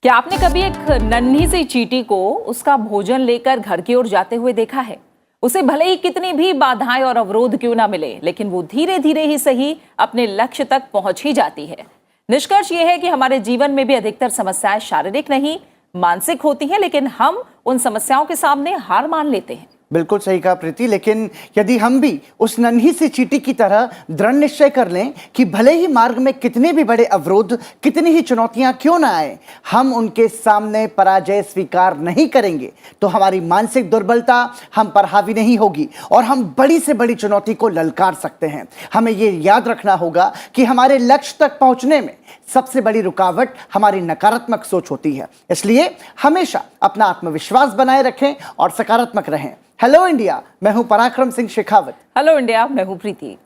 क्या आपने कभी एक नन्ही सी चींटी को उसका भोजन लेकर घर की ओर जाते हुए देखा है? उसे भले ही कितनी भी बाधाएं और अवरोध क्यों ना मिले, लेकिन वो धीरे धीरे ही सही अपने लक्ष्य तक पहुंच ही जाती है। निष्कर्ष ये है कि हमारे जीवन में भी अधिकतर समस्याएं शारीरिक नहीं, मानसिक होती हैं, लेकिन हम उन समस्याओं के सामने हार मान लेते हैं। बिल्कुल सही कहा प्रीति। लेकिन यदि हम भी उस नन्ही सी चींटी की तरह दृढ़ निश्चय कर लें कि भले ही मार्ग में कितने भी बड़े अवरोध, कितनी ही चुनौतियां क्यों ना आए, हम उनके सामने पराजय स्वीकार नहीं करेंगे, तो हमारी मानसिक दुर्बलता हम पर हावी नहीं होगी और हम बड़ी से बड़ी चुनौती को ललकार सकते हैं। हमें ये याद रखना होगा कि हमारे लक्ष्य तक पहुंचने में सबसे बड़ी रुकावट हमारी नकारात्मक सोच होती है। इसलिए हमेशा अपना आत्मविश्वास बनाए रखें और सकारात्मक रहें। हेलो इंडिया, मैं हूं पराक्रम सिंह शेखावत। हेलो इंडिया, मैं हूं प्रीति।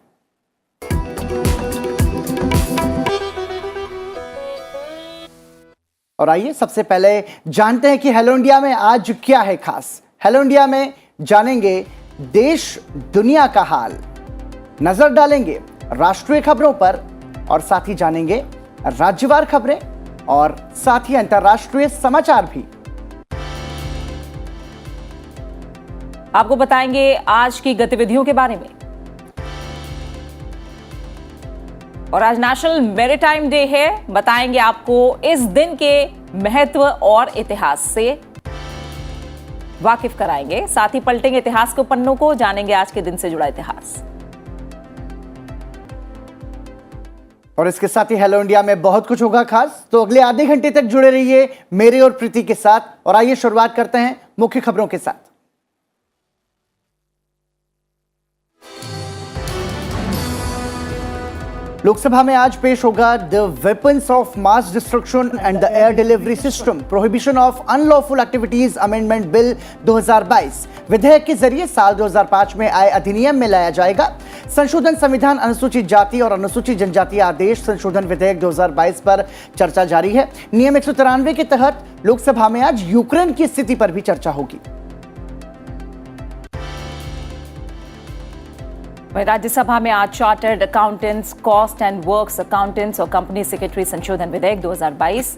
और आइए सबसे पहले जानते हैं कि हेलो इंडिया में आज क्या है खास। हेलो इंडिया में जानेंगे देश दुनिया का हाल, नजर डालेंगे राष्ट्रीय खबरों पर और साथ ही जानेंगे राज्यवार खबरें और साथ ही अंतर्राष्ट्रीय समाचार भी। आपको बताएंगे आज की गतिविधियों के बारे में। और आज नेशनल मैरीटाइम डे है, बताएंगे आपको इस दिन के महत्व और इतिहास से वाकिफ कराएंगे। साथ ही पलटेंगे इतिहास के पन्नों को, जानेंगे आज के दिन से जुड़ा इतिहास। और इसके साथ ही हेलो इंडिया में बहुत कुछ होगा खास, तो अगले आधे घंटे तक जुड़े रहिए मेरे और प्रीति के साथ। और आइए शुरुआत करते हैं मुख्य खबरों के साथ। लोकसभा में आज पेश होगा the weapons of mass destruction and the air delivery system prohibition of unlawful activities amendment bill 2022। विधेयक के जरिए साल 2005 में आए अधिनियम में लाया जाएगा संशोधन। संविधान अनुसूचित जाति और अनुसूचित जनजाति आदेश संशोधन विधेयक 2022 पर चर्चा जारी है। नियम 193 के तहत लोकसभा में आज यूक्रेन की स्थिति पर भी चर्चा होगी। राज्यसभा में आज chartered accountants, cost and works accountants और कंपनी सेक्रेटरी संशोधन विधेयक 2022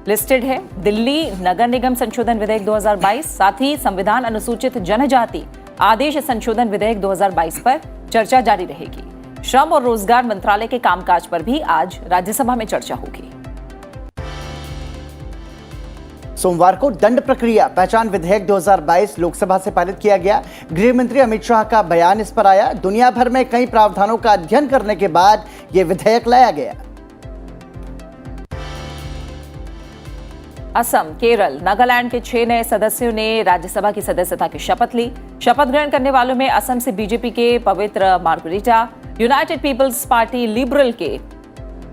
लिस्टेड है। दिल्ली नगर निगम संशोधन विधेयक 2022, साथ ही संविधान अनुसूचित जनजाति आदेश संशोधन विधेयक 2022 पर चर्चा जारी रहेगी। श्रम और रोजगार मंत्रालय के कामकाज पर भी आज राज्यसभा में चर्चा होगी। सोमवार को दंड प्रक्रिया पहचान विधेयक 2022 लोकसभा से पारित किया गया। गृह मंत्री अमित शाह का बयान इस पर आया। दुनिया भर में कई प्रावधानों का अध्ययन करने के बाद यह विधेयक लाया गया। असम, केरल, नागालैंड के 6 नए सदस्यों ने राज्यसभा की सदस्यता की शपथ ली। शपथ ग्रहण करने वालों में असम से बीजेपी के Pavitra Margherita, United People's Party Liberal के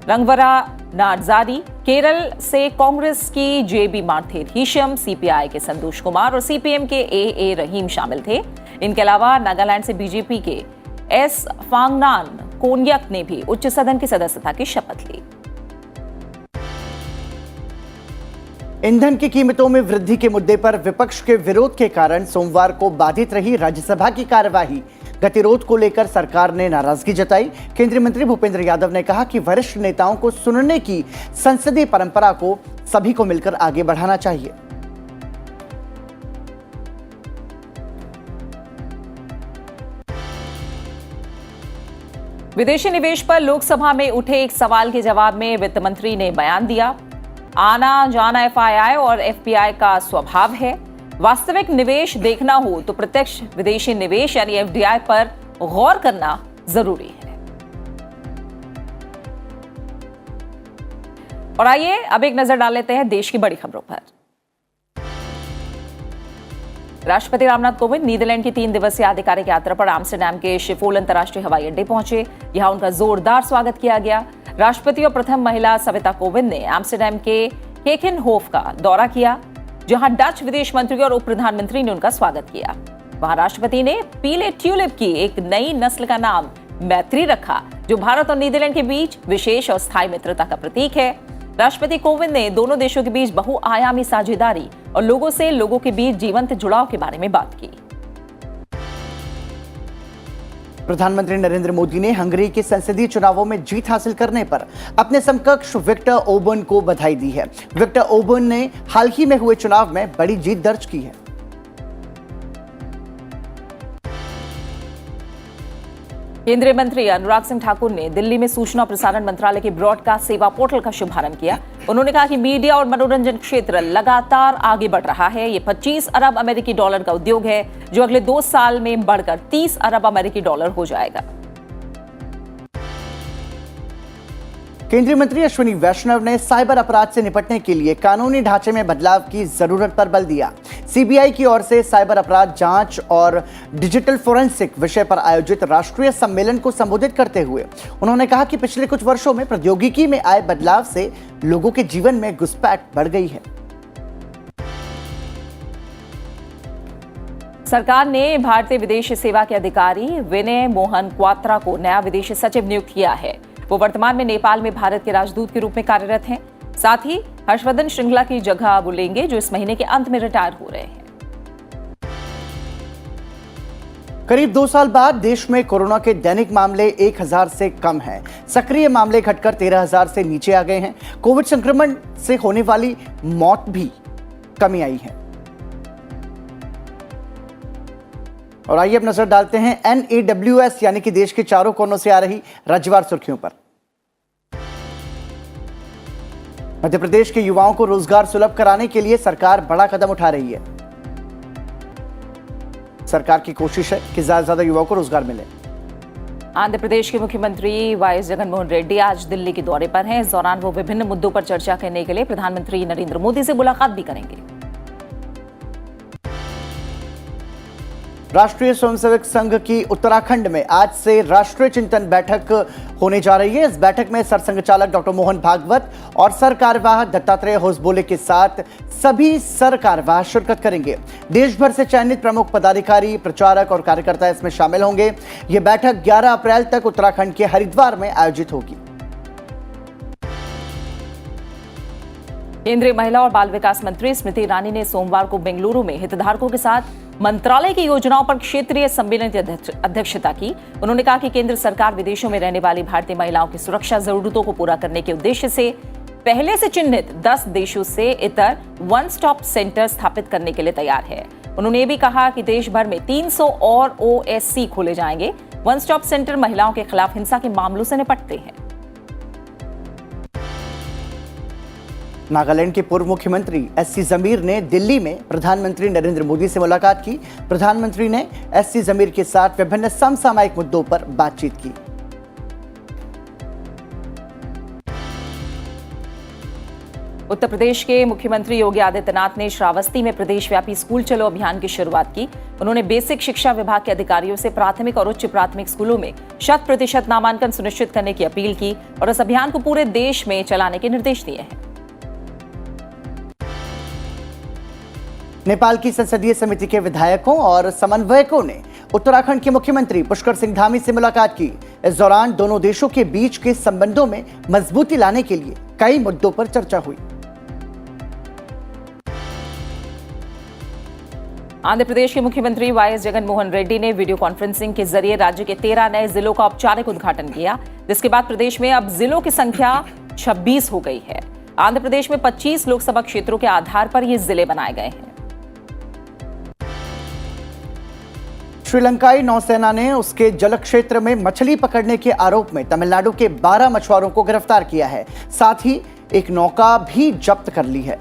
रंगवरा नाडजारी, केरल से कांग्रेस की जेबी मार्थेर-हीशम, सीपीआई के संतोष कुमार और सीपीएम के ए रहीम शामिल थे। इनके अलावा नागालैंड से बीजेपी के एस फांगनान कोन्यक ने भी उच्च सदन की सदस्यता की शपथ ली। ईंधन की कीमतों में वृद्धि के मुद्दे पर विपक्ष के विरोध के कारण सोमवार को बाधित रही राज्यसभा की कार्यवाही। गतिरोध को लेकर सरकार ने नाराजगी जताई। केंद्रीय मंत्री भूपेंद्र यादव ने कहा कि वरिष्ठ नेताओं को सुनने की संसदीय परंपरा को सभी को मिलकर आगे बढ़ाना चाहिए। विदेशी निवेश पर लोकसभा में उठे एक सवाल के जवाब में वित्त मंत्री ने बयान दिया। आना जाना एफआईआई और एफपीआई का स्वभाव है। वास्तविक निवेश देखना हो तो प्रत्यक्ष विदेशी निवेश यानी एफडीआई पर गौर करना जरूरी है। और आइए अब एक नजर डाल लेते हैं देश की बड़ी खबरों पर। राष्ट्रपति रामनाथ कोविंद नीदरलैंड की 3 दिवसीय आधिकारिक यात्रा पर एम्स्टरडैम के शिफोल अंतर्राष्ट्रीय हवाई अड्डे पहुंचे। यहां उनका जोरदार स्वागत किया गया। राष्ट्रपति और प्रथम महिला सविता कोविंद ने एम्स्टरडैम के केकेनहोफ का दौरा किया, जहां डच विदेश मंत्री और उप प्रधानमंत्री ने उनका स्वागत किया। वहां राष्ट्रपति ने पीले ट्यूलिप की एक नई नस्ल का नाम मैत्री रखा, जो भारत और नीदरलैंड के बीच विशेष और स्थायी मित्रता का प्रतीक है। राष्ट्रपति कोविंद ने दोनों देशों के बीच बहुआयामी साझेदारी और लोगों के बीच जीवंत जुड़ाव के बारे में बात की। प्रधानमंत्री नरेंद्र मोदी ने हंगरी के संसदीय चुनावों में जीत हासिल करने पर अपने समकक्ष विक्टर ओबर्न को बधाई दी है। विक्टर ओबर्न ने हाल ही में हुए चुनाव में बड़ी जीत दर्ज की है। केंद्रीय मंत्री अनुराग सिंह ठाकुर ने दिल्ली में सूचना और प्रसारण मंत्रालय के ब्रॉडकास्ट सेवा पोर्टल का शुभारंभ किया। उन्होंने कहा कि मीडिया और मनोरंजन क्षेत्र लगातार आगे बढ़ रहा है। ये 25 अरब अमेरिकी डॉलर का उद्योग है जो अगले 2 साल में बढ़कर 30 अरब अमेरिकी डॉलर हो जाएगा। केंद्रीय मंत्री अश्विनी वैष्णव ने साइबर अपराध से निपटने के लिए कानूनी ढांचे में बदलाव की जरूरत पर बल दिया। सीबीआई की ओर से साइबर अपराध जांच और डिजिटल फोरेंसिक विषय पर आयोजित राष्ट्रीय सम्मेलन को संबोधित करते हुए उन्होंने कहा कि पिछले कुछ वर्षों में प्रौद्योगिकी में आए बदलाव से लोगों के जीवन में घुसपैठ बढ़ गई है। सरकार ने भारतीय विदेश सेवा के अधिकारी विनय मोहन क्वात्रा को नया विदेश सचिव नियुक्त किया है। वो वर्तमान में नेपाल में भारत के राजदूत के रूप में कार्यरत हैं। साथ ही हर्षवर्धन श्रृंगला की जगह वो लेंगे जो इस महीने के अंत में रिटायर हो रहे हैं। करीब 2 साल बाद देश में कोरोना के दैनिक मामले 1000 से कम हैं। सक्रिय मामले घटकर 13000 से नीचे आ गए हैं। कोविड संक्रमण से होने वाली मौत भी कमी आई है। और आइए अब नजर डालते हैं NAWS यानी कि देश के चारों कोनों से आ रही राज्यवार सुर्खियों पर। मध्य प्रदेश के युवाओं को रोजगार सुलभ कराने के लिए सरकार बड़ा कदम उठा रही है। सरकार की कोशिश है कि ज्यादा से ज्यादा युवाओं को रोजगार मिले। आंध्र प्रदेश के मुख्यमंत्री वाईएस जगनमोहन रेड्डी आज दिल्ली के दौरे पर हैं। इस दौरान वो विभिन्न मुद्दों पर चर्चा करने के लिए प्रधानमंत्री नरेंद्र मोदी से मुलाकात भी करेंगे। राष्ट्रीय स्वयंसेवक संघ की उत्तराखंड में आज से राष्ट्रीय चिंतन बैठक होने जा रही है। इस बैठक में सरसंघचालक डॉक्टर मोहन भागवत और सरकार्यवाह दत्तात्रेय होसबोले के साथ सभी सरकार्यवाह शिरकत करेंगे। देश भर से चयनित प्रमुख पदाधिकारी, प्रचारक और कार्यकर्ता इसमें शामिल होंगे। यह बैठक 11 अप्रैल तक उत्तराखंड के हरिद्वार में आयोजित होगी। केंद्रीय महिला और बाल विकास मंत्री स्मृति ईरानी ने सोमवार को बेंगलुरु में हितधारकों के साथ मंत्रालय की योजनाओं पर क्षेत्रीय सम्मेलन की अध्यक्षता की। उन्होंने कहा कि केंद्र सरकार विदेशों में रहने वाली भारतीय महिलाओं की सुरक्षा जरूरतों को पूरा करने के उद्देश्य से पहले से चिन्हित 10 देशों से इतर वन स्टॉप सेंटर स्थापित करने के लिए तैयार है। उन्होंने ये भी कहा कि देश भर में 300 और OSC खोले जाएंगे। वन स्टॉप सेंटर महिलाओं के खिलाफ हिंसा के मामलों से निपटते हैं। नागालैंड के पूर्व मुख्यमंत्री SC जमीर ने दिल्ली में प्रधानमंत्री नरेंद्र मोदी से मुलाकात की। प्रधानमंत्री ने SC जमीर के साथ विभिन्न समसामयिक मुद्दों पर बातचीत की। उत्तर प्रदेश के मुख्यमंत्री योगी आदित्यनाथ ने श्रावस्ती में प्रदेशव्यापी स्कूल चलो अभियान की शुरुआत की। उन्होंने बेसिक शिक्षा विभाग के अधिकारियों से प्राथमिक और उच्च प्राथमिक स्कूलों में 100% नामांकन सुनिश्चित करने की अपील की और इस अभियान को पूरे देश में चलाने के निर्देश दिए हैं। नेपाल की संसदीय समिति के विधायकों और समन्वयकों ने उत्तराखंड के मुख्यमंत्री पुष्कर सिंह धामी से मुलाकात की। इस दौरान दोनों देशों के बीच के संबंधों में मजबूती लाने के लिए कई मुद्दों पर चर्चा हुई। आंध्र प्रदेश के मुख्यमंत्री वाईएस जगनमोहन रेड्डी ने वीडियो कॉन्फ्रेंसिंग के जरिए राज्य के 13 नए जिलों का औपचारिक उद्घाटन किया, जिसके बाद प्रदेश में अब जिलों की संख्या 26 हो गई है। आंध्र प्रदेश में 25 लोकसभा क्षेत्रों के आधार पर ये जिले बनाए गए हैं। श्रीलंकाई नौसेना ने उसके जल क्षेत्र में मछली पकड़ने के आरोप में तमिलनाडु के 12 मछुआरों को गिरफ्तार किया है। साथ ही एक नौका भी जब्त कर ली है।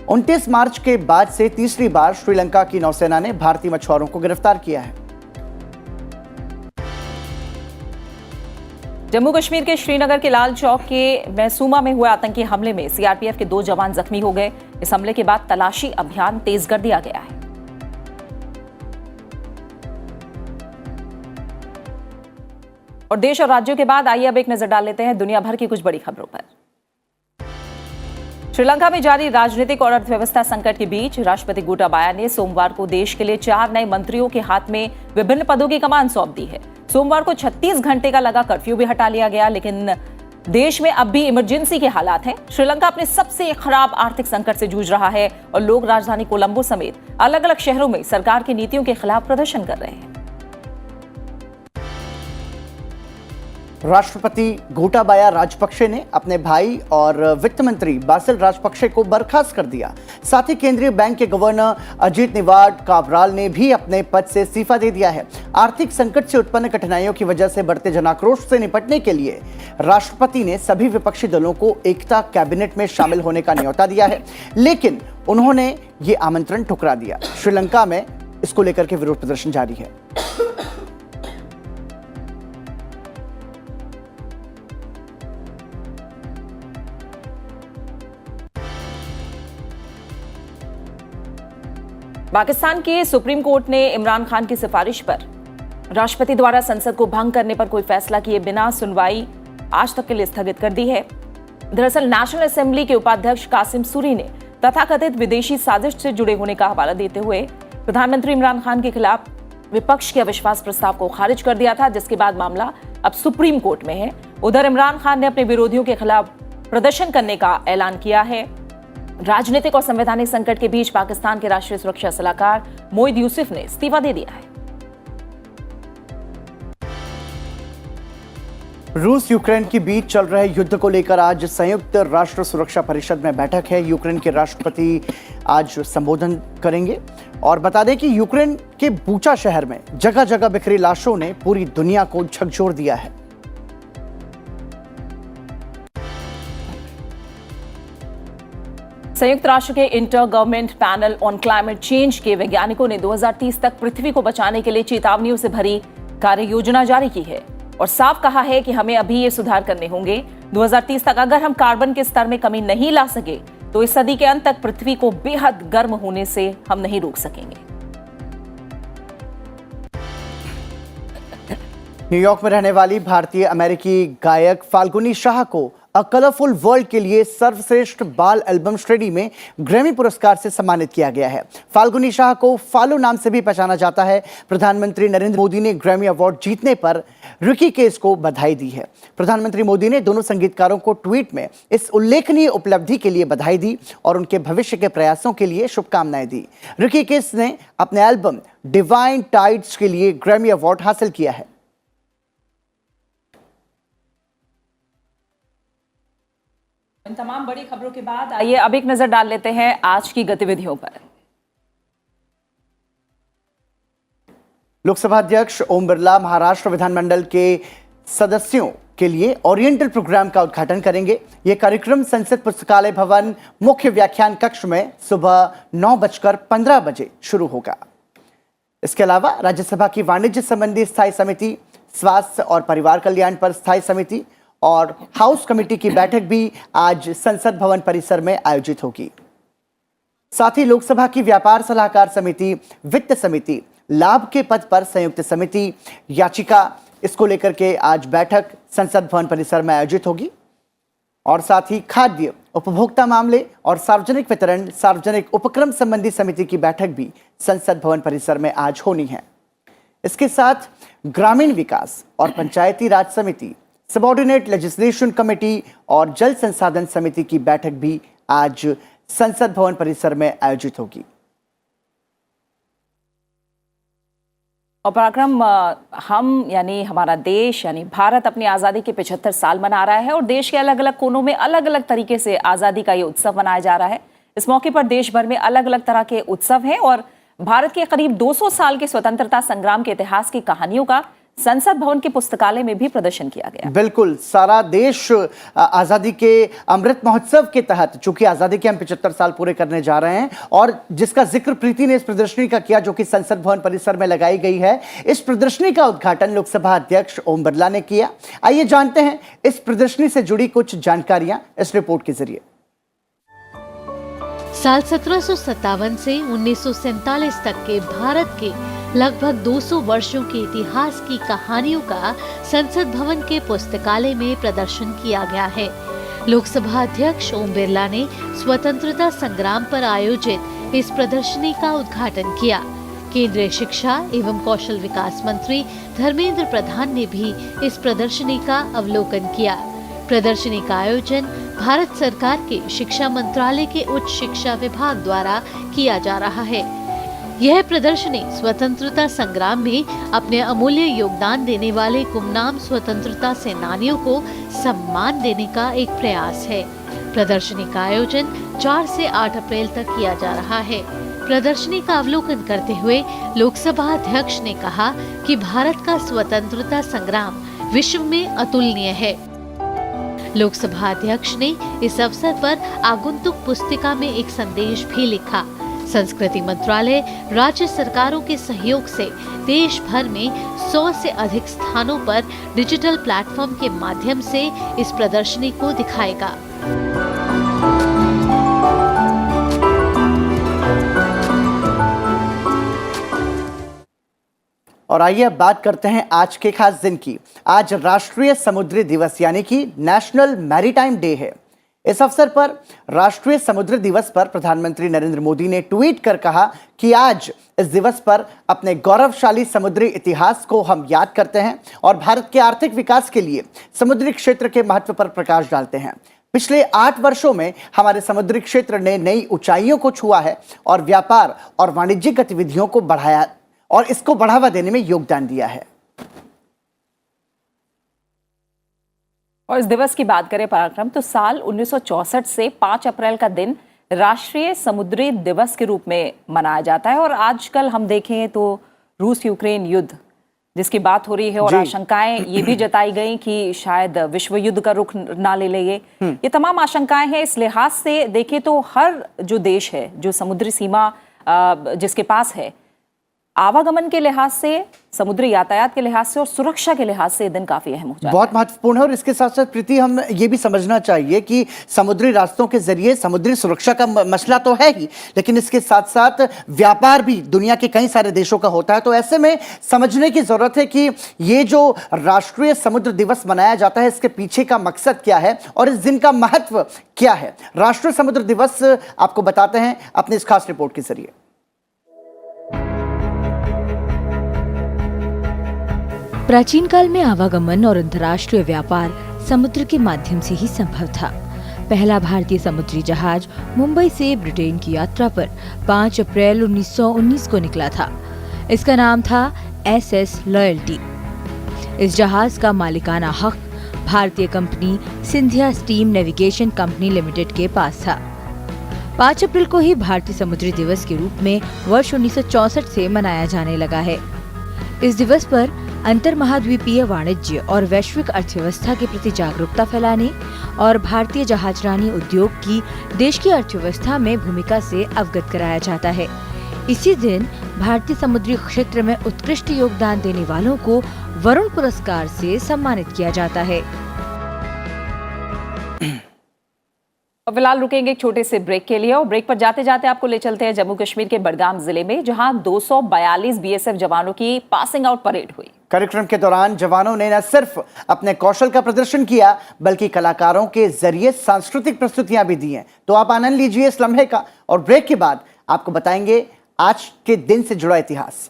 29 मार्च के बाद से तीसरी बार श्रीलंका की नौसेना ने भारतीय मछुआरों को गिरफ्तार किया है। जम्मू कश्मीर के श्रीनगर के लाल चौक के मैसूमा में हुए आतंकी हमले में सीआरपीएफ के 2 जवान जख्मी हो गए। इस हमले के बाद तलाशी अभियान तेज कर दिया गया है। और देश और राज्यों के बाद आइए अब एक नजर डाल लेते हैं दुनिया भर की कुछ बड़ी खबरों पर। श्रीलंका में जारी राजनीतिक और अर्थव्यवस्था संकट के बीच राष्ट्रपति गोटाबाया ने सोमवार को देश के लिए 4 नए मंत्रियों के हाथ में विभिन्न पदों की कमान सौंप दी है। सोमवार को 36 घंटे का लगा कर्फ्यू भी हटा लिया गया, लेकिन देश में अब भी इमरजेंसी के हालात हैं। श्रीलंका अपने सबसे खराब आर्थिक संकट से जूझ रहा है और लोग राजधानी कोलंबो समेत अलग अलग शहरों में सरकार की नीतियों के खिलाफ प्रदर्शन कर रहे हैं। राष्ट्रपति गोटाबाया राजपक्षे ने अपने भाई और वित्त मंत्री बासिल राजपक्षे को बर्खास्त कर दिया। साथ ही केंद्रीय बैंक के गवर्नर अजीत निवाड काबराल ने भी अपने पद से इस्तीफा दे दिया है। आर्थिक संकट से उत्पन्न कठिनाइयों की वजह से बढ़ते जनाक्रोश से निपटने के लिए राष्ट्रपति ने सभी विपक्षी दलों को एकता कैबिनेट में शामिल होने का न्योता दिया है, लेकिन उन्होंने ये आमंत्रण ठुकरा दिया। श्रीलंका में इसको लेकर के विरोध प्रदर्शन जारी है। पाकिस्तान के सुप्रीम कोर्ट ने इमरान खान की सिफारिश पर राष्ट्रपति द्वारा संसद को भंग करने पर कोई फैसला किए बिना सुनवाई आज तक के लिए स्थगित कर दी है। दरअसल नेशनल असेंबली के उपाध्यक्ष कासिम सूरी ने तथाकथित विदेशी साजिश से जुड़े होने का हवाला देते हुए प्रधानमंत्री इमरान खान के खिलाफ विपक्ष के अविश्वास प्रस्ताव को खारिज कर दिया था, जिसके बाद मामला अब सुप्रीम कोर्ट में है। उधर इमरान खान ने अपने विरोधियों के खिलाफ प्रदर्शन करने का ऐलान किया है। राजनीतिक और संवैधानिक संकट के बीच पाकिस्तान के राष्ट्रीय सुरक्षा सलाहकार मोईद यूसुफ ने इस्तीफा दे दिया है। रूस यूक्रेन के बीच चल रहे युद्ध को लेकर आज संयुक्त राष्ट्र सुरक्षा परिषद में बैठक है। यूक्रेन के राष्ट्रपति आज संबोधन करेंगे और बता दें कि यूक्रेन के बूचा शहर में जगह जगह बिखरी लाशों ने पूरी दुनिया को झकझोर दिया है। संयुक्त राष्ट्र के inter government panel on climate change के वैज्ञानिकों ने 2030 तक पृथ्वी को बचाने के लिए चेतावनियों से भरी कार्य योजना जारी की है और साफ कहा है कि हमें अभी ये सुधार करने होंगे। 2030 तक अगर हम कार्बन के स्तर में कमी नहीं ला सके तो इस सदी के अंत तक पृथ्वी को बेहद गर्म होने से हम नहीं रोक सकेंगे। न्यूयॉर्क में रहने वाली भारतीय अमेरिकी गायक फाल्गुनी शाह को अ कलरफुल वर्ल्ड के लिए सर्वश्रेष्ठ बाल एल्बम श्रेणी में ग्रैमी पुरस्कार से सम्मानित किया गया है। फाल्गुनी शाह को फालू नाम से भी पहचाना जाता है। प्रधानमंत्री नरेंद्र मोदी ने ग्रैमी अवार्ड जीतने पर रिकी केस को बधाई दी है। प्रधानमंत्री मोदी ने दोनों संगीतकारों को ट्वीट में इस उल्लेखनीय उपलब्धि के लिए बधाई दी और उनके भविष्य के प्रयासों के लिए शुभकामनाएं दी। रिकी केस ने अपने एल्बम डिवाइन टाइड्स के लिए ग्रैमी अवार्ड हासिल किया है। इन तमाम बड़ी खबरों के बाद आइए अब एक नजर डाल लेते हैं आज की गतिविधियों पर। लोकसभा अध्यक्ष ओम बिरला महाराष्ट्र विधानमंडल के सदस्यों के लिए ओरिएंटल प्रोग्राम का उद्घाटन करेंगे। यह कार्यक्रम संसद पुस्तकालय भवन मुख्य व्याख्यान कक्ष में सुबह 9:15 बजे शुरू होगा। इसके अलावा राज्यसभा की वाणिज्य संबंधी स्थायी समिति, स्वास्थ्य और परिवार कल्याण पर स्थायी समिति और हाउस कमेटी की बैठक भी आज संसद भवन परिसर में आयोजित होगी। साथ ही लोकसभा की व्यापार सलाहकार समिति, वित्त समिति, लाभ के पद पर संयुक्त समिति, याचिका, इसको लेकर के आज बैठक संसद भवन परिसर में आयोजित होगी। और साथ ही खाद्य, उपभोक्ता मामले और सार्वजनिक वितरण, सार्वजनिक उपक्रम संबंधी समिति की बैठक भी संसद भवन परिसर में आज होनी है। इसके साथ ग्रामीण विकास और पंचायती राज समिति, सबऑर्डिनेट लेजिस्लेशन कमेटी और जल संसाधन समिति की बैठक भी आज संसद भवन परिसर में आयोजित होगी। और पराक्रम, हम यानी हमारा देश यानी भारत अपनी आज़ादी के 75 साल मना रहा है और देश के अलग अलग कोनों में अलग अलग तरीके से आज़ादी का ये उत्सव मनाया जा रहा है। इस मौके पर देश भर में अलग अलग तरह के उत्सव हैं और भारत के करीब 200 साल के स्वतंत्रता संग्राम के इतिहास की कहानियों का संसद भवन के पुस्तकालय में भी प्रदर्शन किया गया। बिल्कुल, सारा देश आजादी के अमृत महोत्सव के तहत, चूंकि आजादी के हम 75 साल पूरे करने जा रहे हैं और जिसका जिक्र प्रीति ने इस प्रदर्शनी का किया जो कि संसद भवन परिसर में लगाई गई है, इस प्रदर्शनी का उद्घाटन लोकसभा अध्यक्ष ओम बिरला ने किया। आइए जानते हैं इस प्रदर्शनी से जुड़ी कुछ जानकारियां इस रिपोर्ट के जरिए। साल 1757 से 1947 तक के भारत के लगभग 200 वर्षों के इतिहास की कहानियों का संसद भवन के पुस्तकालय में प्रदर्शन किया गया है। लोकसभा अध्यक्ष ओम बिरला ने स्वतंत्रता संग्राम पर आयोजित इस प्रदर्शनी का उद्घाटन किया। केंद्रीय शिक्षा एवं कौशल विकास मंत्री धर्मेंद्र प्रधान ने भी इस प्रदर्शनी का अवलोकन किया। प्रदर्शनी का आयोजन भारत सरकार के शिक्षा मंत्रालय के उच्च शिक्षा विभाग द्वारा किया जा रहा है। यह प्रदर्शनी स्वतंत्रता संग्राम में अपने अमूल्य योगदान देने वाले गुमनाम स्वतंत्रता सेनानियों को सम्मान देने का एक प्रयास है। प्रदर्शनी का आयोजन 4 से 8 अप्रैल तक किया जा रहा है। प्रदर्शनी का अवलोकन करते हुए लोकसभा अध्यक्ष ने कहा कि भारत का स्वतंत्रता संग्राम विश्व में अतुलनीय है। लोकसभा अध्यक्ष ने इस अवसर पर आगंतुक पुस्तिका में एक संदेश भी लिखा। संस्कृति मंत्रालय राज्य सरकारों के सहयोग से देश भर में 100 से अधिक स्थानों पर डिजिटल प्लेटफॉर्म के माध्यम से इस प्रदर्शनी को दिखाएगा। और आइए अब बात करते हैं आज के खास दिन की। आज राष्ट्रीय समुद्री दिवस यानी कि नेशनल मैरीटाइम डे है। इस अवसर पर राष्ट्रीय समुद्री दिवस पर प्रधानमंत्री नरेंद्र मोदी ने ट्वीट कर कहा कि आज इस दिवस पर अपने गौरवशाली समुद्री इतिहास को हम याद करते हैं और भारत के आर्थिक विकास के लिए समुद्री क्षेत्र के महत्व पर प्रकाश डालते हैं। पिछले 8 वर्षों में हमारे समुद्री क्षेत्र ने नई ऊंचाइयों को छुआ है और व्यापार और वाणिज्यिक गतिविधियों को बढ़ाया और इसको बढ़ावा देने में योगदान दिया है। और इस दिवस की बात करें पराक्रम, तो साल 1964 से 5 अप्रैल का दिन राष्ट्रीय समुद्री दिवस के रूप में मनाया जाता है। और आजकल हम देखें तो रूस यूक्रेन युद्ध जिसकी बात हो रही है और आशंकाएं ये भी जताई गई कि शायद विश्व युद्ध का रुख ना ले ले। ये तमाम आशंकाएं हैं। इस लिहाज से देखें तो हर जो देश है जो समुद्री सीमा जिसके पास है, आवागमन के लिहाज से, समुद्री यातायात के लिहाज से और सुरक्षा के लिहाज से ये दिन काफी अहम हो जाता है। बहुत महत्वपूर्ण है। और इसके साथ साथ प्रीति, हम ये भी समझना चाहिए कि समुद्री रास्तों के जरिए समुद्री सुरक्षा का मसला तो है ही, लेकिन इसके साथ साथ व्यापार भी दुनिया के कई सारे देशों का होता है। तो ऐसे में समझने की जरूरत है कि ये जो राष्ट्रीय समुद्र दिवस मनाया जाता है इसके पीछे का मकसद क्या है और इस दिन का महत्व क्या है। राष्ट्रीय समुद्र दिवस आपको बताते हैं अपनी इस खास रिपोर्ट के जरिए। प्राचीन काल में आवागमन और अंतर्राष्ट्रीय व्यापार समुद्र के माध्यम से ही संभव था। पहला भारतीय समुद्री जहाज मुंबई से ब्रिटेन की यात्रा पर 5 अप्रैल 1919 को निकला था। इसका नाम था SS लॉयल्टी। इस जहाज का मालिकाना हक भारतीय company Scindia steam navigation company limited के पास था। 5 अप्रैल को ही भारतीय समुद्री दिवस के रूप में वर्ष 1964 से मनाया जाने लगा है। इस दिवस पर अंतर महाद्वीपीय वाणिज्य और वैश्विक अर्थव्यवस्था के प्रति जागरूकता फैलाने और भारतीय जहाजरानी उद्योग की देश की अर्थव्यवस्था में भूमिका से अवगत कराया जाता है। इसी दिन भारतीय समुद्री क्षेत्र में उत्कृष्ट योगदान देने वालों को वरुण पुरस्कार से सम्मानित किया जाता है। फिलहाल रुकेंगे एक छोटे से ब्रेक के लिए और ब्रेक पर जाते जाते आपको ले चलते हैं जम्मू कश्मीर के बडगाम जिले में, जहां 242 बीएसएफ जवानों की पासिंग आउट परेड हुई। कार्यक्रम के दौरान जवानों ने न सिर्फ अपने कौशल का प्रदर्शन किया बल्कि कलाकारों के जरिए सांस्कृतिक प्रस्तुतियां भी दी हैं। तो आप आनंद लीजिए इस लम्हे का और ब्रेक के बाद आपको बताएंगे आज के दिन से जुड़ा इतिहास।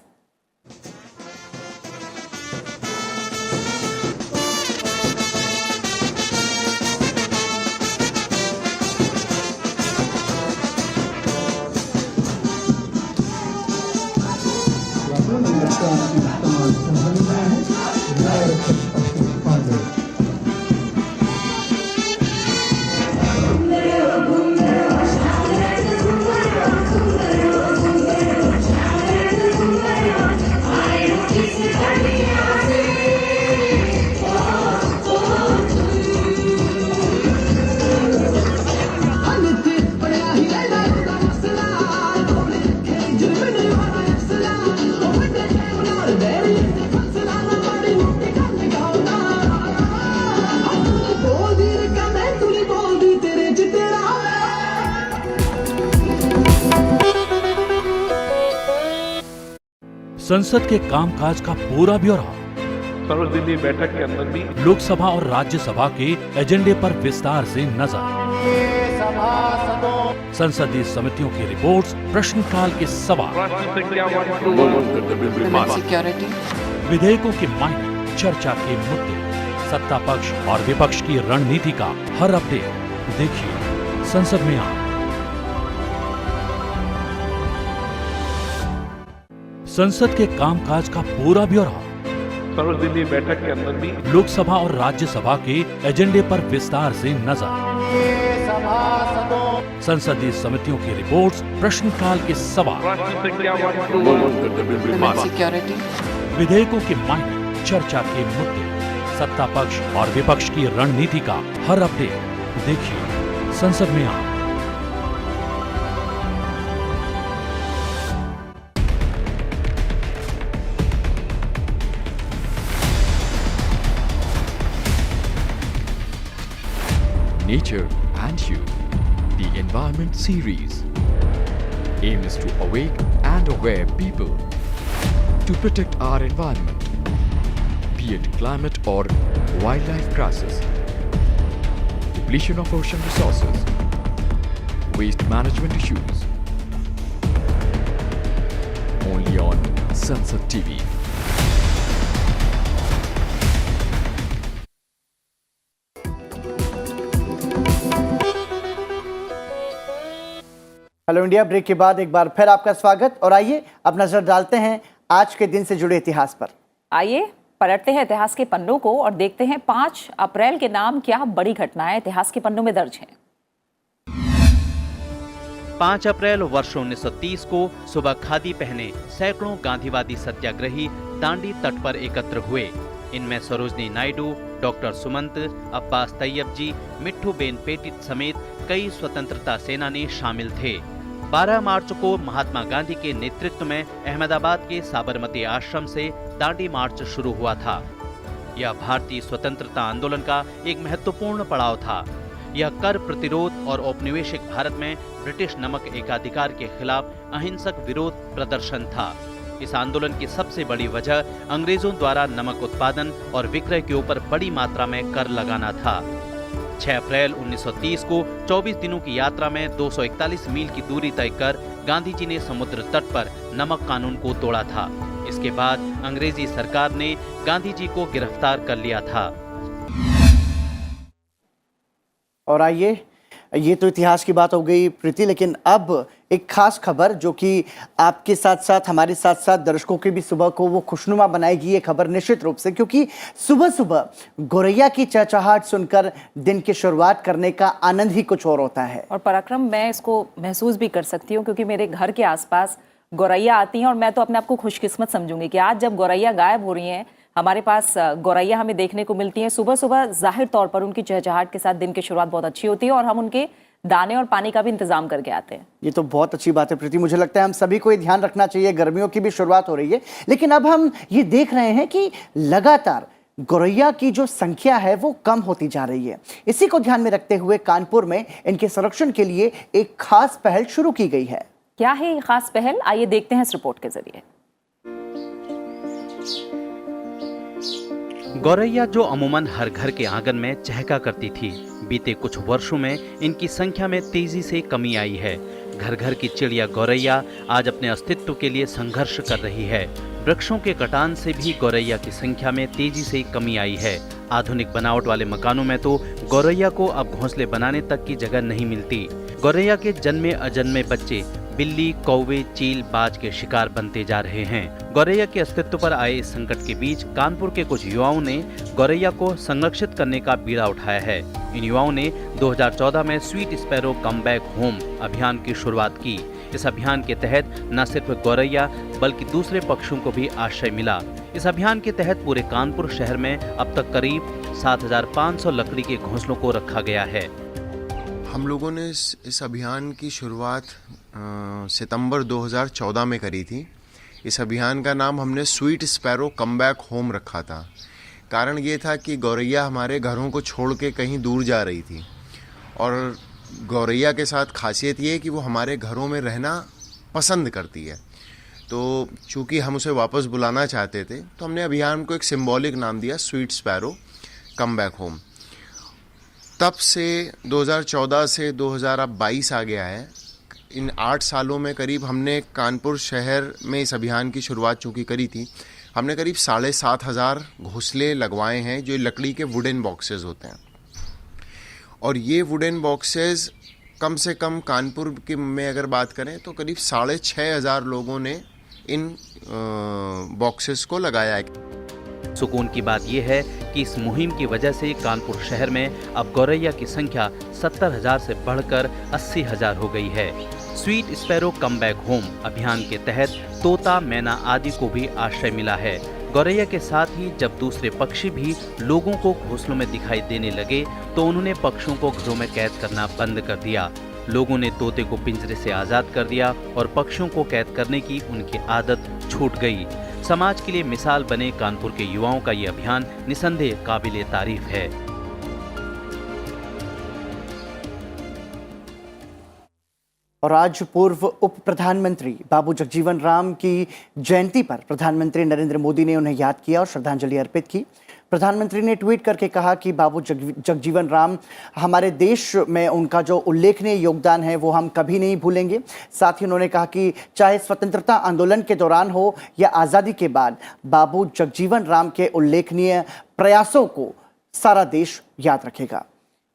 संसद के कामकाज का पूरा ब्यौरा सर्वदलीय बैठक के अंदर भी लोकसभा और राज्यसभा के एजेंडे पर विस्तार से नजर। संसदीय समितियों की रिपोर्ट्स, प्रश्नकाल के सवाल, राष्ट्र से क्या विधेयकों के मायने, चर्चा के मुद्दे, सत्ता पक्ष और विपक्ष की रणनीति का हर अपडेट देखिए संसद में आप। संसद के कामकाज का पूरा ब्यौरा, सर्वदलीय बैठक के अंदर भी लोकसभा और राज्यसभा के एजेंडे पर विस्तार से नजर, संसदीय समितियों की रिपोर्ट्स, प्रश्नकाल के सवाल, राष्ट्र से क्या वास्तव सिक्योरिटी, विधेयकों के मायने, चर्चा के मुद्दे, सत्ता पक्ष और विपक्ष की रणनीति का हर अपडेट देखिए संसद में आप। Nature and You, the Environment Series, aim is to awake and aware people to protect our environment, be it climate or wildlife crisis, depletion of ocean resources, waste management issues. Only on Sansad TV. Hello India break के बाद एक बार फिर आपका स्वागत। और आइए अब नजर डालते हैं आज के दिन से जुड़े इतिहास पर। आइए पलटते हैं इतिहास के पन्नों को और देखते हैं 5 अप्रैल के नाम क्या बड़ी घटनाएं इतिहास के पन्नों में दर्ज हैं। 5 अप्रैल वर्ष 1930 को सुबह खादी पहने सैकड़ों गांधीवादी सत्याग्रही दांडी तट पर एकत्र हुए। इनमें सरोजनी नायडू, डॉक्टर सुमंत, अब्बास तैयब जी, मिट्ठू बेन पेटिट समेत कई स्वतंत्रता सेनानी शामिल थे। 12 मार्च को महात्मा गांधी के नेतृत्व में अहमदाबाद के साबरमती आश्रम से दांडी मार्च शुरू हुआ था। यह भारतीय स्वतंत्रता आंदोलन का एक महत्वपूर्ण पड़ाव था। यह कर प्रतिरोध और औपनिवेशिक भारत में ब्रिटिश नमक एकाधिकार के खिलाफ अहिंसक विरोध प्रदर्शन था। इस आंदोलन की सबसे बड़ी वजह अंग्रेजों द्वारा नमक उत्पादन और विक्रय के ऊपर बड़ी मात्रा में कर लगाना था। 6 अप्रैल 1930 को 24 दिनों की यात्रा में 241 मील की दूरी तय कर गांधी जी ने समुद्र तट पर नमक कानून को तोड़ा था। इसके बाद अंग्रेजी सरकार ने गांधी जी को गिरफ्तार कर लिया था। और आइए, ये तो इतिहास की बात हो गई प्रीति, लेकिन अब एक खास खबर जो कि आपके साथ साथ हमारे साथ साथ दर्शकों की भी सुबह को वो खुशनुमा बनाएगी। ये खबर निश्चित रूप से, क्योंकि सुबह सुबह गौरैया की चहचहाट सुनकर दिन की शुरुआत करने का आनंद ही कुछ और होता है। और पराक्रम, मैं इसको महसूस भी कर सकती हूँ क्योंकि मेरे घर के आसपास गौरैया आती हैं और मैं तो अपने आप को खुशकिस्मत समझूंगी कि आज जब गौरैया गायब हो रही हैं, हमारे पास गौरैया हमें देखने को मिलती हैं सुबह सुबह। जाहिर तौर पर उनकी चहचहाट के साथ दिन की शुरुआत बहुत अच्छी होती है और हम उनके दाने और पानी का भी इंतजाम करके आते हैं। ये तो बहुत अच्छी बात है प्रीति। मुझे लगता है हम सभी को ये ध्यान रखना चाहिए। गर्मियों की भी शुरुआत हो रही है, लेकिन अब हम ये देख रहे हैं कि लगातार गौरैया की जो संख्या है वो कम होती जा रही है। इसी को ध्यान में रखते हुए कानपुर में इनके संरक्षण के लिए एक खास पहल शुरू की गई है। क्या है ये खास पहल, आइए देखते हैं इस रिपोर्ट के जरिए। गौरैया जो अमूमन हर घर के आंगन में चहका करती थी, बीते कुछ वर्षों में इनकी संख्या में तेजी से कमी आई है। घर घर की चिड़िया गौरैया आज अपने अस्तित्व के लिए संघर्ष कर रही है। वृक्षों के कटान से भी गौरैया की संख्या में तेजी से कमी आई है। आधुनिक बनावट वाले मकानों में तो गौरैया को अब घोंसले बनाने तक की जगह नहीं मिलती। गौरैया के जन्मे अजन्मे बच्चे बिल्ली, कौवे, चील, बाज के शिकार बनते जा रहे हैं। गौरैया के अस्तित्व पर आए इस संकट के बीच कानपुर के कुछ युवाओं ने गौरैया को संरक्षित करने का बीड़ा उठाया है। इन युवाओं ने 2014 में sweet sparrow come back home अभियान की शुरुआत की। इस अभियान के तहत न सिर्फ गौरैया बल्कि दूसरे पक्षियों को भी आश्रय मिला। इस अभियान के तहत पूरे कानपुर शहर में अब तक करीब 7,500 लकड़ी के घोंसलों को रखा गया है। हम लोगों ने इस अभियान की शुरुआत सितंबर 2014 में करी थी। इस अभियान का नाम हमने sweet sparrow come back home रखा था। कारण ये था कि गौरैया हमारे घरों को छोड़ के कहीं दूर जा रही थी और गौरैया के साथ खासियत ये है कि वो हमारे घरों में रहना पसंद करती है। तो चूँकि हम उसे वापस बुलाना चाहते थे तो हमने अभियान को एक सिंबॉलिक नाम दिया, sweet sparrow come back home. तब से 2014 से 2022 आ गया है। इन 8 सालों में करीब हमने कानपुर शहर में इस अभियान की शुरुआत चूँकि करी थी, हमने करीब 7,500 घोंसले लगवाए हैं जो लकड़ी के वुडन बॉक्सेस होते हैं। और ये वुडन बॉक्सेस कम से कम कानपुर के में अगर बात करें तो करीब 6,500 लोगों ने इन बॉक्सेस को लगाया है। सुकून की बात यह है कि इस मुहिम की वजह से कानपुर शहर में अब गौरैया की संख्या 70,000 से बढ़कर 80,000 हो गई है। Sweet sparrow come back home अभियान के तहत तोता, मैना आदि को भी आश्रय मिला है। गौरैया के साथ ही जब दूसरे पक्षी भी लोगों को घोंसलों में दिखाई देने लगे तो उन्होंने पक्षियों को घरों में कैद करना बंद कर दिया। लोगों ने तोते को पिंजरे से आजाद कर दिया और पक्षियों को कैद करने की उनकी आदत छूट गई। समाज के लिए मिसाल बने कानपुर के युवाओं का ये अभियान निसंदेह काबिले तारीफ है। और आज पूर्व उप प्रधानमंत्री बाबू जगजीवन राम की जयंती पर प्रधानमंत्री नरेंद्र मोदी ने उन्हें याद किया और श्रद्धांजलि अर्पित की। प्रधानमंत्री ने ट्वीट करके कहा कि बाबू जगजीवन राम हमारे देश में उनका जो उल्लेखनीय योगदान है वो हम कभी नहीं भूलेंगे। साथ ही उन्होंने कहा कि चाहे स्वतंत्रता आंदोलन के दौरान हो या आज़ादी के बाद, बाबू जगजीवन राम के उल्लेखनीय प्रयासों को सारा देश याद रखेगा।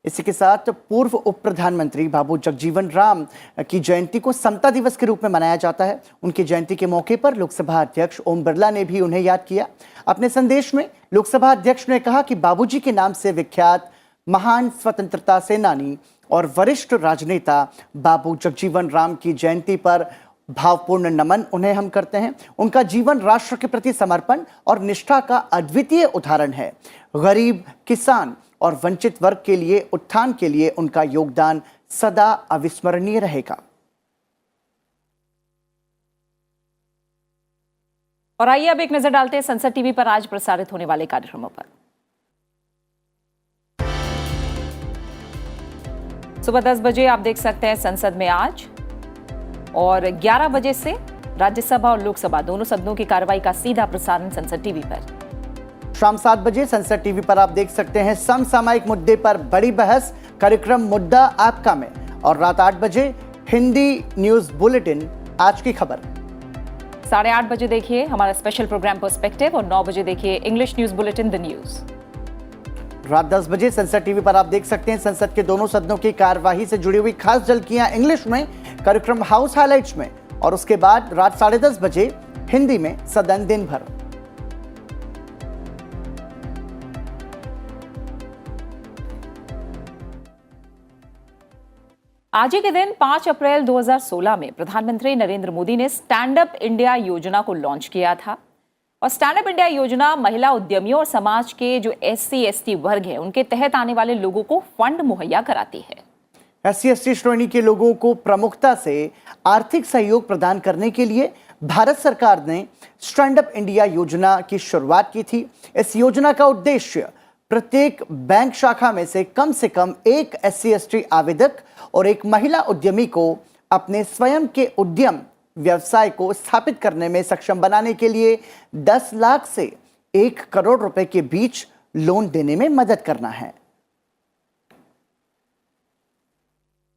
इसी के साथ पूर्व उप प्रधानमंत्री बाबू जगजीवन राम की जयंती को समता दिवस के रूप में मनाया जाता है। उनकी जयंती के मौके पर लोकसभा अध्यक्ष ओम बिरला ने भी उन्हें याद किया। अपने संदेश में लोकसभा अध्यक्ष ने कहा कि बाबूजी के नाम से विख्यात महान स्वतंत्रता सेनानी और वरिष्ठ राजनेता बाबू जगजीवन राम की जयंती पर भावपूर्ण नमन उन्हें हम करते हैं। उनका जीवन राष्ट्र के प्रति समर्पण और निष्ठा का अद्वितीय उदाहरण है। गरीब, किसान और वंचित वर्ग के लिए उत्थान के लिए उनका योगदान सदा अविस्मरणीय रहेगा। और आइए अब एक नजर डालते हैं संसद टीवी पर आज प्रसारित होने वाले कार्यक्रमों पर। सुबह 10 बजे आप देख सकते हैं संसद में आज, और 11 बजे से राज्यसभा और लोकसभा दोनों सदनों की कार्रवाई का सीधा प्रसारण संसद टीवी पर। शाम 7 बजे संसद टीवी पर आप देख सकते हैं समसामयिक मुद्दे पर बड़ी बहस, कार्यक्रम मुद्दा आपका में। और रात 8 बजे हिंदी न्यूज बुलेटिन आज की खबर। 8:30 बजे देखिए हमारा स्पेशल प्रोग्राम पर्सपेक्टिव, और 9 बजे देखिए English news bulletin the news. रात 10 बजे संसद टीवी पर आप देख सकते हैं संसद के दोनों सदनों की कार्यवाही से जुड़ी हुई खास झलकियां इंग्लिश में, कार्यक्रम हाउस हाइलाइट्स में। और उसके बाद रात 10:30 बजे हिंदी में सदन दिन भर। आज ही के दिन 5 अप्रैल 2016 में प्रधानमंत्री नरेंद्र मोदी ने स्टैंड अप इंडिया योजना को लॉन्च किया था। और स्टैंड अप इंडिया योजना महिला उद्यमियों और समाज के जो SC/ST वर्ग हैं उनके तहत आने वाले लोगों को फंड मुहैया कराती है। SC/ST श्रेणी के लोगों को प्रमुखता से आर्थिक सहयोग प्रदान करने के लिए भारत सरकार ने स्टैंड अप इंडिया योजना की शुरुआत की थी। इस योजना का उद्देश्य प्रत्येक बैंक शाखा में से कम एक SC/ST आवेदक और एक महिला उद्यमी को अपने स्वयं के उद्यम व्यवसाय को स्थापित करने में सक्षम बनाने के लिए 10 लाख से 1 करोड़ रुपए के बीच लोन देने में मदद करना है।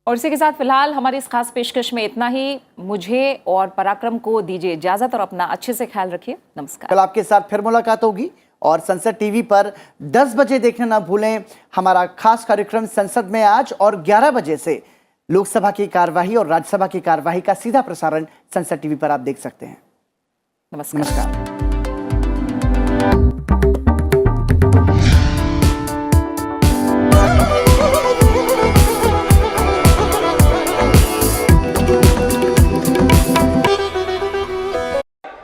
और इसी के साथ फिलहाल हमारी इस खास पेशकश में इतना ही। मुझे और पराक्रम को दीजिए इजाजत और अपना अच्छे से ख्याल रखिए। नमस्कार। कल आपके साथ फिर मुलाकात होगी और संसद टीवी पर 10 बजे देखना ना भूलें हमारा खास कार्यक्रम संसद में आज, और 11 बजे से लोकसभा की कार्यवाही और राज्यसभा की कार्यवाही का सीधा प्रसारण संसद टीवी पर आप देख सकते हैं। नमस्कार।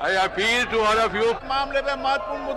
I appeal to all of you. मामले में महत्वपूर्ण